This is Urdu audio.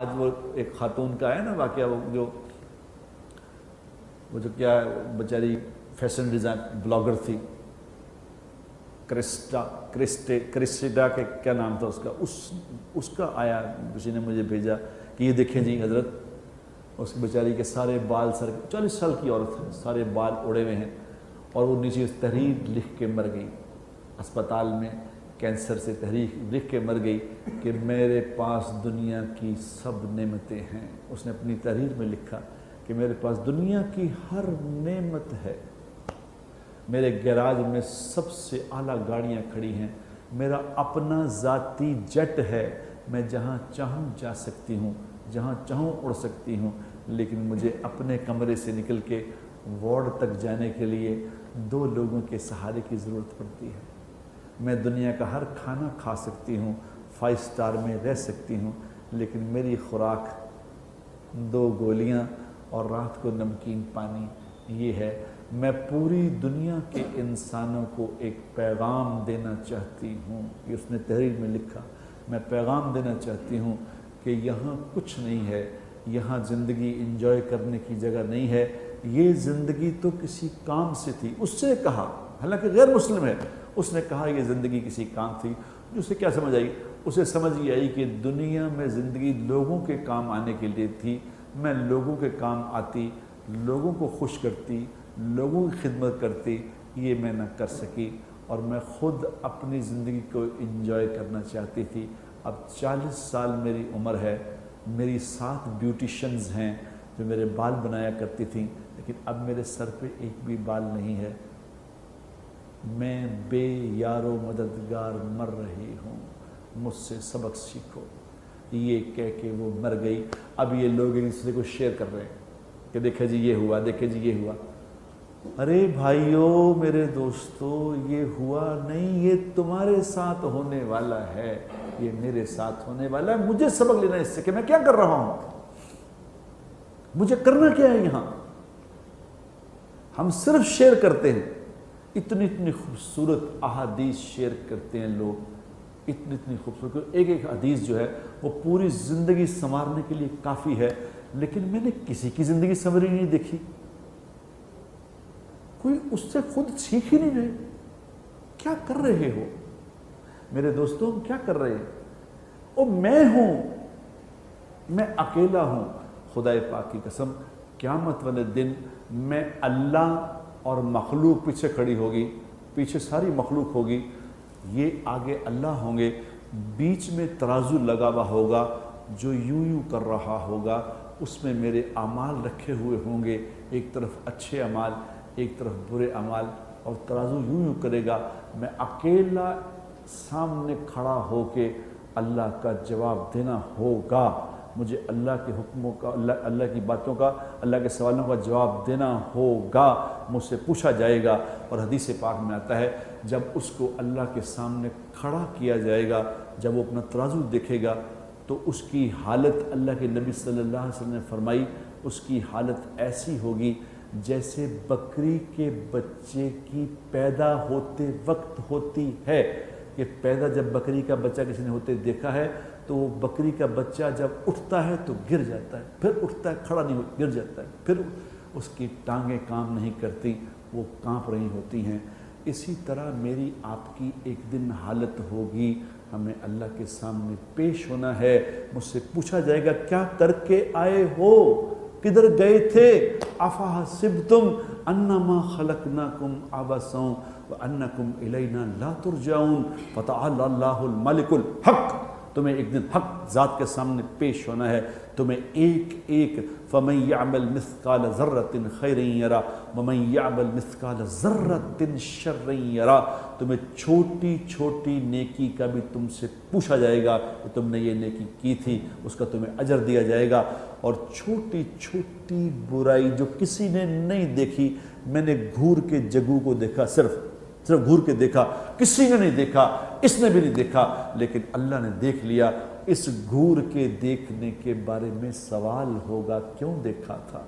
آج وہ ایک خاتون کا ہے نا واقعہ، وہ جو کیا بیچاری فیشن ڈیزائن بلاگر تھی، کرسٹا کے کیا نام تھا اس کا آیا، کسی نے مجھے بھیجا کہ یہ دیکھیں جی حضرت، اس بیچاری کے سارے بال 40 سال کی عورت ہے، سارے بال اڑے ہوئے ہیں، اور وہ نیچے تحریر لکھ کے مر گئی اسپتال میں، کینسر سے تحریر لکھ کے مر گئی کہ میرے پاس دنیا کی سب نعمتیں ہیں۔ اس نے اپنی تحریر میں لکھا کہ میرے پاس دنیا کی ہر نعمت ہے، میرے گیراج میں سب سے اعلیٰ گاڑیاں کھڑی ہیں، میرا اپنا ذاتی جیٹ ہے، میں جہاں چاہوں جا سکتی ہوں، جہاں چاہوں اڑ سکتی ہوں، لیکن مجھے اپنے کمرے سے نکل کے وارڈ تک جانے کے لیے 2 لوگوں کے سہارے کی ضرورت پڑتی ہے۔ میں دنیا کا ہر کھانا کھا سکتی ہوں، 5 سٹار میں رہ سکتی ہوں، لیکن میری خوراک 2 گولیاں اور رات کو نمکین پانی یہ ہے۔ میں پوری دنیا کے انسانوں کو ایک پیغام دینا چاہتی ہوں، یہ اس نے تحریر میں لکھا، میں پیغام دینا چاہتی ہوں کہ یہاں کچھ نہیں ہے، یہاں زندگی انجوائے کرنے کی جگہ نہیں ہے، یہ زندگی تو کسی کام سے تھی۔ اس سے کہا، حالانکہ غیر مسلم ہے، اس نے کہا یہ زندگی کسی کام تھی۔ اسے کیا سمجھ آئی؟ اسے سمجھ یہ آئی کہ دنیا میں زندگی لوگوں کے کام آنے کے لیے تھی، میں لوگوں کے کام آتی، لوگوں کو خوش کرتی، لوگوں کی خدمت کرتی، یہ میں نہ کر سکی، اور میں خود اپنی زندگی کو انجوائے کرنا چاہتی تھی۔ اب 40 سال میری عمر ہے، میری 7 بیوٹیشنز ہیں جو میرے بال بنایا کرتی تھیں، لیکن اب میرے سر پہ ایک بھی بال نہیں ہے، میں بے یار و مددگار مر رہی ہوں، مجھ سے سبق سیکھو، یہ کہہ کے وہ مر گئی۔ اب یہ لوگ ایک دوسرے کو شیئر کر رہے ہیں کہ دیکھیں جی یہ ہوا، دیکھیں جی یہ ہوا۔ ارے بھائیو، میرے دوستو، یہ ہوا نہیں، یہ تمہارے ساتھ ہونے والا ہے، یہ میرے ساتھ ہونے والا ہے۔ مجھے سبق لینا اس سے کہ میں کیا کر رہا ہوں، مجھے کرنا کیا ہے یہاں۔ ہم صرف شیئر کرتے ہیں، اتنی خوبصورت احادیث شیئر کرتے ہیں لوگ، اتنی خوبصورت، ایک حدیث جو ہے وہ پوری زندگی سنوارنے کے لیے کافی ہے، لیکن میں نے کسی کی زندگی سنوری نہیں دیکھی، کوئی اس سے خود سیکھ ہی نہیں رہے۔ کیا کر رہے ہو میرے دوستوں، کیا کر رہے ہیں؟ اور میں ہوں، میں اکیلا ہوں، خدا پاک کی قسم قیامت والے دن میں اللہ اور مخلوق پیچھے کھڑی ہوگی، پیچھے ساری مخلوق ہوگی، یہ آگے اللہ ہوں گے، بیچ میں ترازو لگا ہوا ہوگا جو یوں کر رہا ہوگا، اس میں میرے اعمال رکھے ہوئے ہوں گے، ایک طرف اچھے اعمال، ایک طرف برے اعمال، اور ترازو یوں کرے گا، میں اکیلا سامنے کھڑا ہو کے اللہ کا جواب دینا ہوگا، مجھے اللہ کے حکموں کا، اللہ کی باتوں کا، اللہ کے سوالوں کا جواب دینا ہوگا، مجھ سے پوچھا جائے گا۔ اور حدیث پاک میں آتا ہے جب اس کو اللہ کے سامنے کھڑا کیا جائے گا، جب وہ اپنا ترازو دیکھے گا تو اس کی حالت، اللہ کے نبی صلی اللہ علیہ وسلم نے فرمائی، اس کی حالت ایسی ہوگی جیسے بکری کے بچے کی پیدا ہوتے وقت ہوتی ہے، کہ پیدا جب بکری کا بچہ کسی نے ہوتے دیکھا ہے تو وہ بکری کا بچہ جب اٹھتا ہے تو گر جاتا ہے، پھر اٹھتا ہے، کھڑا نہیں ہوتا، گر جاتا ہے، پھر اس کی ٹانگیں کام نہیں کرتی، وہ کانپ رہی ہوتی ہیں۔ اسی طرح میری آپ کی ایک دن حالت ہوگی، ہمیں اللہ کے سامنے پیش ہونا ہے، مجھ سے پوچھا جائے گا کیا کر کے آئے ہو، کدھر گئے تھے، افحسبتم انما خلقناکم عبثا وانکم الینا لا ترجعون فتعالی اللہ الملک الحق۔ تمہیں ایک دن حق ذات کے سامنے پیش ہونا ہے، تمہیں ایک ایک فَمَنْ يَعْمَلْ مِثْقَالَ ذَرَّةٍ خَيْرٍ يَرَى وَمَنْ يَعْمَلْ مِثْقَالَ ذَرَّةٍ شَرٍّ يَرَى۔ تمہیں چھوٹی چھوٹی نیکی کا بھی تم سے پوچھا جائے گا کہ تم نے یہ نیکی کی تھی، اس کا تمہیں اجر دیا جائے گا، اور چھوٹی چھوٹی برائی جو کسی نے نہیں دیکھی، میں نے گھور کے جگو کو دیکھا، صرف گھور کے دیکھا، کسی نے نہیں دیکھا، اس نے بھی نہیں دیکھا، لیکن اللہ نے دیکھ لیا۔ اس گھور کے دیکھنے کے بارے میں سوال ہوگا، کیوں دیکھا تھا؟